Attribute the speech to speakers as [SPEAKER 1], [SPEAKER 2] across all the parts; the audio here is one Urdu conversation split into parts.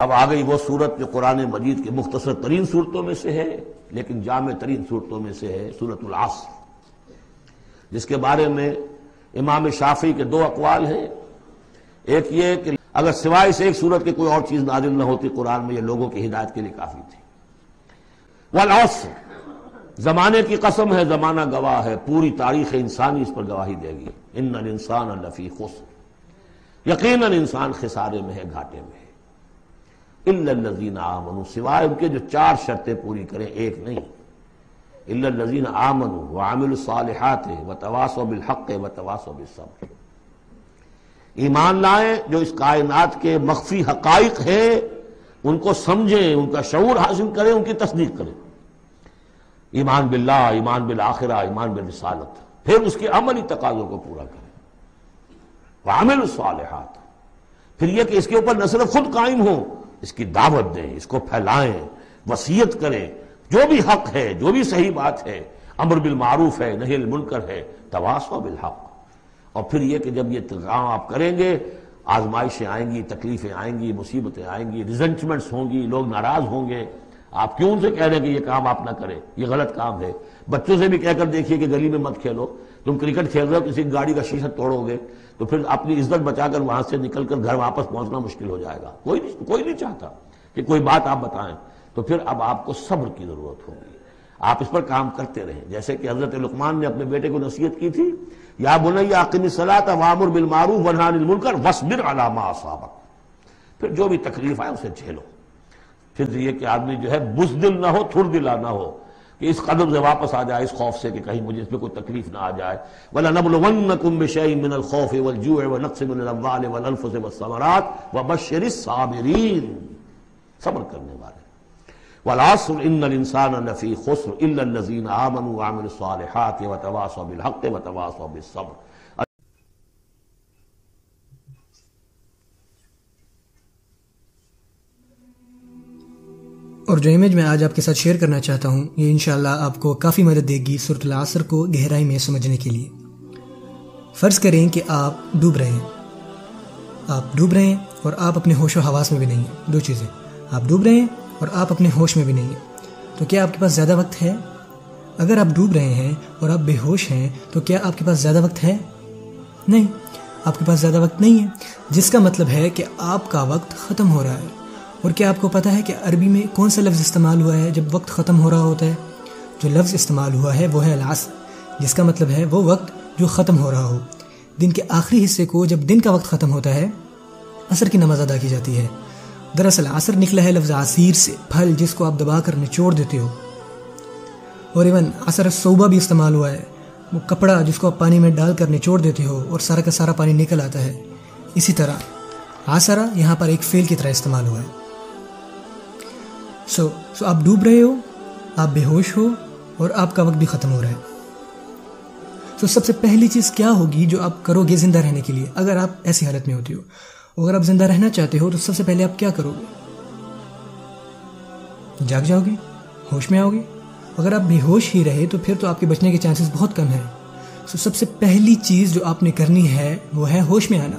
[SPEAKER 1] اب آ گئی وہ صورت جو قرآن مجید کے مختصر ترین صورتوں میں سے ہے لیکن جامع ترین صورتوں میں سے ہے، سورۃ العصر، جس کے بارے میں امام شافعی کے دو اقوال ہیں۔ ایک یہ کہ اگر سوائے اس ایک صورت کے کوئی اور چیز نازل نہ ہوتی قرآن میں، یہ لوگوں کی ہدایت کے لیے کافی تھی۔ والعصر، زمانے کی قسم ہے، زمانہ گواہ ہے، پوری تاریخ انسانی اس پر گواہی دے گی۔ ان الانسان لفی خسر، یقیناً انسان خسارے میں ہے، گھاٹے میں ہے۔ الا الذین آمنوا، سوائے ان کے جو چار شرطیں پوری کریں، ایک نہیں۔ الا الذین آمنوا وعملوا الصالحات وتواصوا بالحق وتواصوا بالصبر، ایمان لائیں، جو اس کائنات کے مخفی حقائق ہیں ان کو سمجھیں، ان کا شعور حاصل کریں، ان کی تصدیق کریں۔ ایمان باللہ، ایمان بالآخرہ، ایمان بالرسالت، پھر اس کے عملی تقاضوں کو پورا کریں۔ وعملوا الصالحات، پھر یہ کہ اس کے اوپر نہ صرف خود قائم ہوں، اس کی دعوت دیں، اس کو پھیلائیں، وصیت کریں، جو بھی حق ہے، جو بھی صحیح بات ہے، امر بالمعروف ہے، نہی المنکر ہے، تواصوا بالحق۔ اور پھر یہ کہ جب یہ کام آپ کریں گے، آزمائشیں آئیں گی، تکلیفیں آئیں گی، مصیبتیں آئیں گی، ریزنٹمنٹس ہوں گی، لوگ ناراض ہوں گے۔ آپ کیوں ان سے کہہ رہے ہیں کہ یہ کام آپ نہ کریں، یہ غلط کام ہے؟ بچوں سے بھی کہہ کر دیکھیے کہ گلی میں مت کھیلو، تم کرکٹ کھیل رہے ہو، کسی گاڑی کا شیشہ توڑو گے تو پھر اپنی عزت بچا کر وہاں سے نکل کر گھر واپس پہنچنا مشکل ہو جائے گا۔ کوئی نہیں چاہتا کہ کوئی بات آپ بتائیں۔ تو پھر اب آپ کو صبر کی ضرورت ہوگی، آپ اس پر کام کرتے رہیں، جیسے کہ حضرت لقمان نے اپنے بیٹے کو نصیحت کی تھی، یا بنی اقم الصلاۃ وامر بالمعروف وانہی عن المنکر واصبر علی ما اصابک۔ پھر جو بھی تکلیف آئے اسے جھیلو۔ پھر یہ کہ آدمی جو ہے بزدل نہ ہو، تھر دلا نہ ہو، کہ اس قدم سے واپس آ جائے اس خوف سے کہ کہیں مجھے اس میں کوئی تکلیف نہ آ جائے۔ وَلَنَبْلُوَنَّكُمْ بِشَيْءٍ مِّنَ الْخَوْفِ وَالْجُوعِ وَنَقْصٍ مِّنَ الْأَمْوَالِ وَالْأَنفُسِ وَالثَّمَرَاتِ وَبَشِّرِ الصَّابِرِينَ، صبر کرنے والے۔ وَالْعَصْرِ إِنَّ الْإِنسَانَ لَفِي خُسْرٍ إِلَّا الَّذِينَ آمَنُوا وَعَمِلُوا الصَّالِحَاتِ وَتَوَاصَوْا بِالْحَقِّ وَتَوَاصَوْا بِالصَّبْرِ۔
[SPEAKER 2] اور جو امیج میں آج آپ کے ساتھ شیئر کرنا چاہتا ہوں، یہ انشاءاللہ آپ کو کافی مدد دے گی سورۃ العصر کو گہرائی میں سمجھنے کے لیے۔ فرض کریں کہ آپ ڈوب رہے ہیں اور آپ اپنے ہوش و حواس میں بھی نہیں ہیں۔ دو چیزیں، آپ ڈوب رہے ہیں اور آپ اپنے ہوش میں بھی نہیں ہیں، تو کیا آپ کے پاس زیادہ وقت ہے؟ اگر آپ ڈوب رہے ہیں اور آپ بے ہوش ہیں تو کیا آپ کے پاس زیادہ وقت ہے؟ نہیں، آپ کے پاس زیادہ وقت نہیں ہے، جس کا مطلب ہے کہ آپ کا وقت ختم ہو رہا ہے۔ اور کیا آپ کو پتہ ہے کہ عربی میں کون سا لفظ استعمال ہوا ہے جب وقت ختم ہو رہا ہوتا ہے؟ جو لفظ استعمال ہوا ہے وہ ہے العصر، جس کا مطلب ہے وہ وقت جو ختم ہو رہا ہو۔ دن کے آخری حصے کو جب دن کا وقت ختم ہوتا ہے، عصر کی نماز ادا کی جاتی ہے۔ دراصل عصر نکلا ہے لفظ عصیر سے، پھل جس کو آپ دبا کر نچوڑ دیتے ہو۔ اور ایون عصر الصوبہ بھی استعمال ہوا ہے، وہ کپڑا جس کو آپ پانی میں ڈال کر نچوڑ دیتے ہو اور سارا کا سارا پانی نکل آتا ہے۔ اسی طرح عصر یہاں پر ایک فعل کی طرح استعمال ہوا ہے۔ سو آپ ڈوب رہے ہو، آپ بے ہوش ہو اور آپ کا وقت بھی ختم ہو رہا ہے۔ سب سے پہلی چیز کیا ہوگی جو آپ کرو گے زندہ رہنے کے لیے، اگر آپ ایسی حالت میں ہوتی ہو؟ اگر آپ زندہ رہنا چاہتے ہو تو سب سے پہلے آپ کیا کرو گے؟ جاگ جاؤ گے، ہوش میں آؤ گے۔ اگر آپ بے ہوش ہی رہے تو پھر تو آپ کے بچنے کے چانسز بہت کم ہیں۔ سب سے پہلی چیز جو آپ نے کرنی ہے وہ ہے ہوش میں آنا۔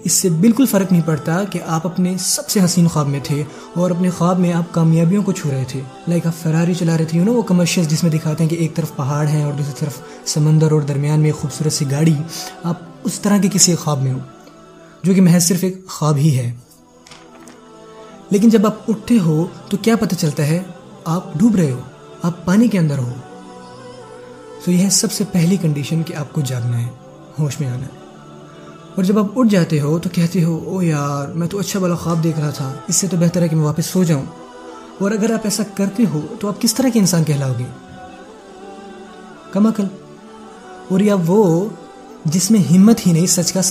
[SPEAKER 2] اس سے بالکل فرق نہیں پڑتا کہ آپ اپنے سب سے حسین خواب میں تھے اور اپنے خواب میں آپ کامیابیوں کو چھو رہے تھے، لائک آپ فراری چلا رہے تھے، وہ کمرشل جس میں دکھاتے ہیں کہ ایک طرف پہاڑ ہیں اور دوسری طرف سمندر اور درمیان میں ایک خوبصورت سی گاڑی۔ آپ اس طرح کے کسی خواب میں ہو جو کہ محض صرف ایک خواب ہی ہے۔ لیکن جب آپ اٹھتے ہو تو کیا پتہ چلتا ہے؟ آپ ڈوب رہے ہو، آپ پانی کے اندر ہو۔ یہ ہے سب سے پہلی کنڈیشن کہ آپ کو جاگنا ہے، ہوش میں آنا ہے۔ اور جب آپ اٹھ جاتے ہو تو کہتے ہو، او یار میں تو اچھا بڑا خواب دیکھ رہا تھا، اس سے تو بہتر ہے کہ میں واپس سو جاؤں۔ اور اگر آپ ایسا کرتے ہو تو آپ کس طرح کے انسان کہلاؤ گے؟ کم عقل، اور یا وہ جس میں ہمت ہی نہیں سچ کا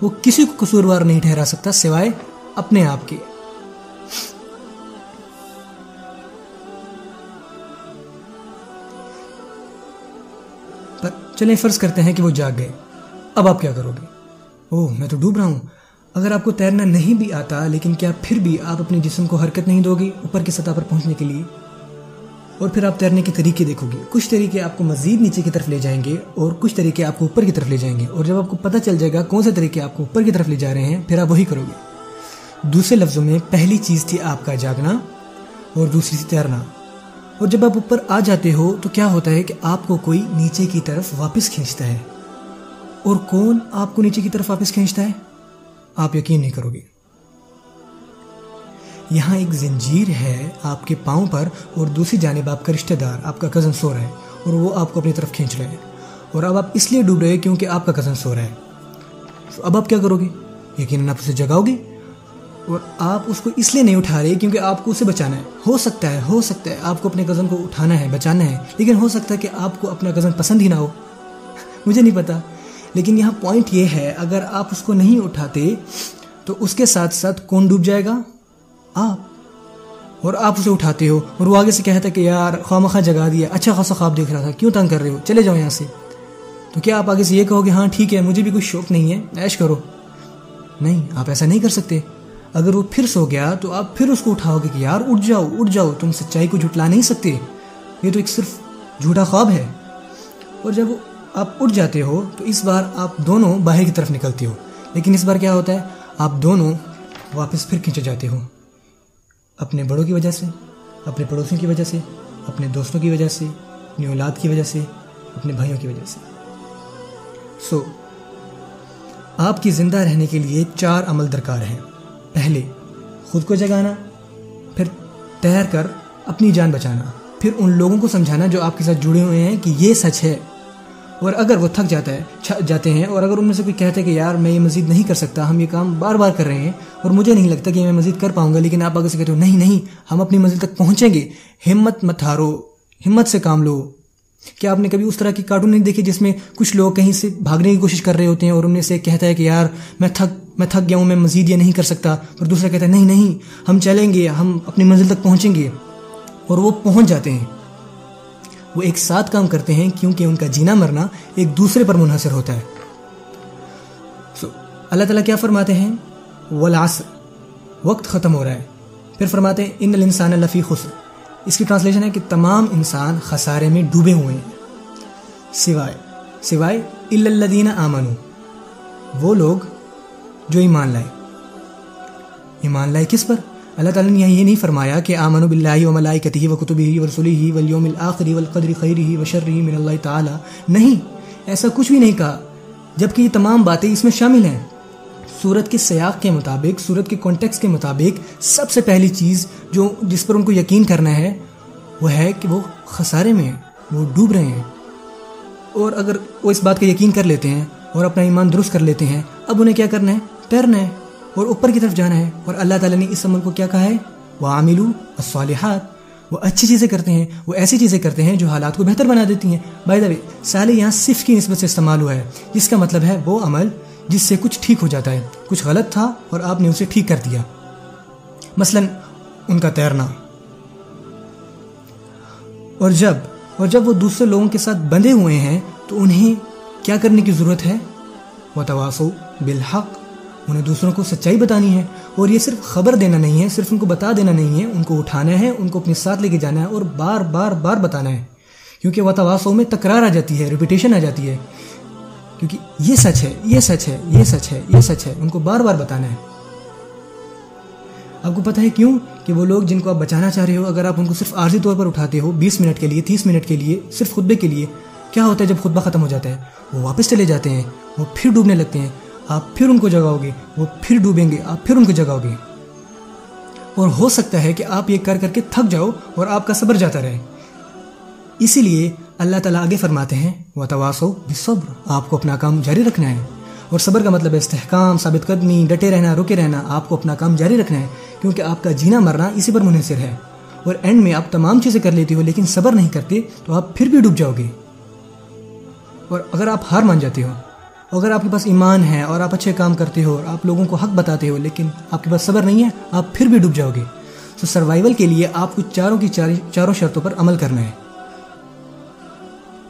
[SPEAKER 2] وہ کسی کو قصوروار نہیں ٹھہرا سکتا سوائے اپنے آپ کے۔ پر چلیں فرض کرتے ہیں کہ وہ جاگ گئے، اب آپ کیا کرو گے؟ اوہ میں تو ڈوب رہا ہوں. اگر آپ کو تیرنا نہیں بھی آتا لیکن کیا پھر بھی آپ اپنے جسم کو حرکت نہیں دو گے اوپر کی سطح پر پہنچنے کے لیے؟ اور پھر آپ تیرنے کے طریقے دیکھو گے. کچھ طریقے آپ کو مزید نیچے کی طرف لے جائیں گے اور کچھ طریقے آپ کو اوپر کی طرف لے جائیں گے. اور جب آپ کو پتہ چل جائے گا کون سے طریقے آپ کو اوپر کی طرف لے جا رہے ہیں پھر آپ وہی کرو گے. دوسرے لفظوں میں پہلی چیز تھی آپ کا جاگنا اور دوسری تھی تیرنا. اور جب آپ اوپر آ جاتے ہو تو کیا ہوتا ہے کہ آپ کو کوئی نیچے کی طرف واپس کھینچتا ہے. اور کون آپ کو نیچے کی طرف واپس کھینچتا ہے؟ آپ یقین نہیں کرو گے. یہاں ایک زنجیر ہے آپ کے پاؤں پر اور دوسری جانب آپ کا رشتہ دار آپ کا کزن سو رہا ہے اور وہ آپ کو اپنی طرف کھینچ رہا ہے. اور اب آپ اس لیے ڈوب رہے ہیں کیونکہ آپ کا کزن سو رہا ہے. اب آپ کیا کرو گے؟ یقیناً آپ اسے جگاؤ گے. اور آپ اس کو اس لیے نہیں اٹھا رہے کیونکہ آپ کو اسے بچانا ہے. ہو سکتا ہے آپ کو اپنے کزن کو اٹھانا ہے بچانا ہے لیکن ہو سکتا ہے کہ آپ کو اپنا کزن پسند ہی نہ ہو. مجھے نہیں پتا لیکن یہاں پوائنٹ یہ ہے اگر آپ اس کو نہیں اٹھاتے تو اس کے ساتھ ساتھ کون ڈوب جائے گا؟ آپ. اور آپ اسے اٹھاتے ہو اور وہ آگے سے کہتا ہے کہ یار خواہ جگا دیا, اچھا خاصا خواب دیکھ رہا تھا, کیوں تنگ کر رہے ہو, چلے جاؤ یہاں سے. تو کیا آپ آگے سے یہ کہو گے ہاں ٹھیک ہے مجھے بھی کوئی شوق نہیں ہے عیش کرو؟ نہیں, آپ ایسا نہیں کر سکتے. اگر وہ پھر سو گیا تو آپ پھر اس کو اٹھاؤ گے کہ یار اٹھ جاؤ, تم سچائی کو جھٹلا نہیں سکتے, یہ تو ایک صرف جھوٹا خواب ہے. اور جب آپ اٹھ جاتے ہو تو اس بار آپ دونوں باہر کی طرف نکلتے ہو لیکن اس بار کیا ہوتا ہے آپ دونوں واپس پھر کھینچے جاتے ہو. اپنے بڑوں کی وجہ سے, اپنے پڑوسیوں کی وجہ سے, اپنے دوستوں کی وجہ سے, اپنی اولاد کی وجہ سے, اپنے بھائیوں کی وجہ سے. آپ کی زندہ رہنے کے لیے 4 عمل درکار ہیں. پہلے خود کو جگانا, پھر تیر کر اپنی جان بچانا, پھر ان لوگوں کو سمجھانا جو آپ کے ساتھ جڑے ہوئے ہیں کہ یہ سچ ہے. اور اگر وہ تھک جاتے ہیں اور اگر ان میں سے کوئی کہتا ہے کہ یار میں یہ مزید نہیں کر سکتا, ہم یہ کام بار بار کر رہے ہیں اور مجھے نہیں لگتا کہ میں مزید کر پاؤں گا, لیکن آپ آگے سے کہتے ہو نہیں ہم اپنی منزل تک پہنچیں گے, ہمت مت ہارو, ہمت سے کام لو. کیا آپ نے کبھی اس طرح کی کارٹون نہیں دیکھے جس میں کچھ لوگ کہیں سے بھاگنے کی کوشش کر رہے ہوتے ہیں اور ان میں سے کہتا ہے کہ یار میں تھک گیا ہوں, میں مزید یہ نہیں کر سکتا, اور دوسرا کہتا ہے نہیں ہم چلیں گے, ہم اپنی منزل تک پہنچیں گے, اور وہ پہنچ جاتے ہیں. وہ ایک ساتھ کام کرتے ہیں کیونکہ ان کا جینا مرنا ایک دوسرے پر منحصر ہوتا ہے. اللہ تعالیٰ کیا فرماتے ہیں؟ والعصر, وقت ختم ہو رہا ہے. پھر فرماتے ہیں ان الانسان لفی خسر. اس کی ٹرانسلیشن ہے کہ تمام انسان خسارے میں ڈوبے ہوئے ہیں سوائے الا الذین آمنوا, وہ لوگ جو ایمان لائے. ایمان لائے کس پر؟ اللہ تعالیٰ نے یہ نہیں فرمایا کہ آمنوا باللہ وملائکتہ وکتبہ ورسلہ والیوم الآخر والقدر خیرہ وشرہ من اللہ تعالی. نہیں, ایسا کچھ بھی نہیں کہا, جبکہ یہ تمام باتیں اس میں شامل ہیں. سورت کے سیاق کے مطابق, سورت کے کانٹیکس کے مطابق سب سے پہلی چیز جس پر ان کو یقین کرنا ہے وہ ہے کہ وہ خسارے میں ہیں, وہ ڈوب رہے ہیں. اور اگر وہ اس بات کا یقین کر لیتے ہیں اور اپنا ایمان درست کر لیتے ہیں, اب انہیں کیا کرنا ہے؟ تیرنا ہے اور اوپر کی طرف جانا ہے. اور اللہ تعالیٰ نے اس عمل کو کیا کہا ہے؟ وَعَامِلُوا الصَّالِحَاتِ. وہ اچھی چیزیں کرتے ہیں, وہ ایسی چیزیں کرتے ہیں جو حالات کو بہتر بنا دیتی ہیں. بائی دا وے صالح یہاں صف کی نسبت سے استعمال ہوا ہے, جس کا مطلب ہے وہ عمل جس سے کچھ ٹھیک ہو جاتا ہے. کچھ غلط تھا اور آپ نے اسے ٹھیک کر دیا, مثلا ان کا تیرنا. اور جب وہ دوسرے لوگوں کے ساتھ بندھے ہوئے ہیں تو انہیں کیا کرنے کی ضرورت ہے؟ وَتَوَاصَوْا بِالْحَقِّ. انہیں دوسروں کو سچائی بتانی ہے, اور یہ صرف خبر دینا نہیں ہے, صرف ان کو بتا دینا نہیں ہے, ان کو اٹھانا ہے, ان کو اپنے ساتھ لے کے جانا ہے اور بار بار بتانا ہے. کیونکہ وَتَوَاصَوْا میں تکرار آ جاتی ہے, ریپیٹیشن آ جاتی ہے, کیونکہ یہ سچ ہے, یہ سچ ہے, یہ سچ ہے, یہ سچ ہے, ان کو بار بار بتانا ہے. آپ کو پتہ ہے کیوں؟ کہ وہ لوگ جن کو آپ بچانا چاہ رہے ہو, اگر آپ ان کو صرف عارضی طور پر اٹھاتے ہو 20 منٹ کے لیے, 30 منٹ کے لیے, صرف خطبے کے لیے, کیا ہوتا ہے جب خطبہ ختم ہو جاتا ہے؟ وہ واپس چلے جاتے ہیں, وہ پھر ڈوبنے لگتے ہیں. آپ پھر ان کو جگاؤ گے, وہ پھر ڈوبیں گے, آپ پھر ان کو جگاؤ گے. اور ہو سکتا ہے کہ آپ یہ کر کے تھک جاؤ اور آپ کا صبر جاتا رہے. اسی لیے اللہ تعالیٰ آگے فرماتے ہیں وَتَوَاصَوْا بِالصَّبْرِ. آپ کو اپنا کام جاری رکھنا ہے, اور صبر کا مطلب ہے استحکام, ثابت قدمی, ڈٹے رہنا, رکے رہنا. آپ کو اپنا کام جاری رکھنا ہے کیونکہ آپ کا جینا مرنا اسی پر منحصر ہے. اور اینڈ میں آپ تمام چیزیں کر لیتے ہو لیکن صبر نہیں کرتے تو آپ پھر بھی ڈوب جاؤ گے. اور اگر آپ ہار مان جاتے ہو, اگر آپ کے پاس ایمان ہے اور آپ اچھے کام کرتے ہو اور آپ لوگوں کو حق بتاتے ہو لیکن آپ کے پاس صبر نہیں ہے, آپ پھر بھی ڈوب جاؤ گے. تو سروائیول کے لیے آپ کو چاروں شرطوں پر عمل کرنا ہے.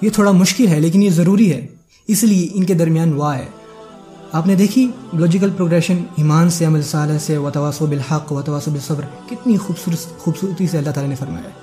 [SPEAKER 2] یہ تھوڑا مشکل ہے لیکن یہ ضروری ہے, اس لیے ان کے درمیان وا ہے. آپ نے دیکھی لوجیکل پروگریشن، ایمان سے، عمل صالح سے، وتواصوا بالحق وتواصوا بالصبر، کتنی خوبصورتی سے اللہ تعالیٰ نے فرمایا ہے۔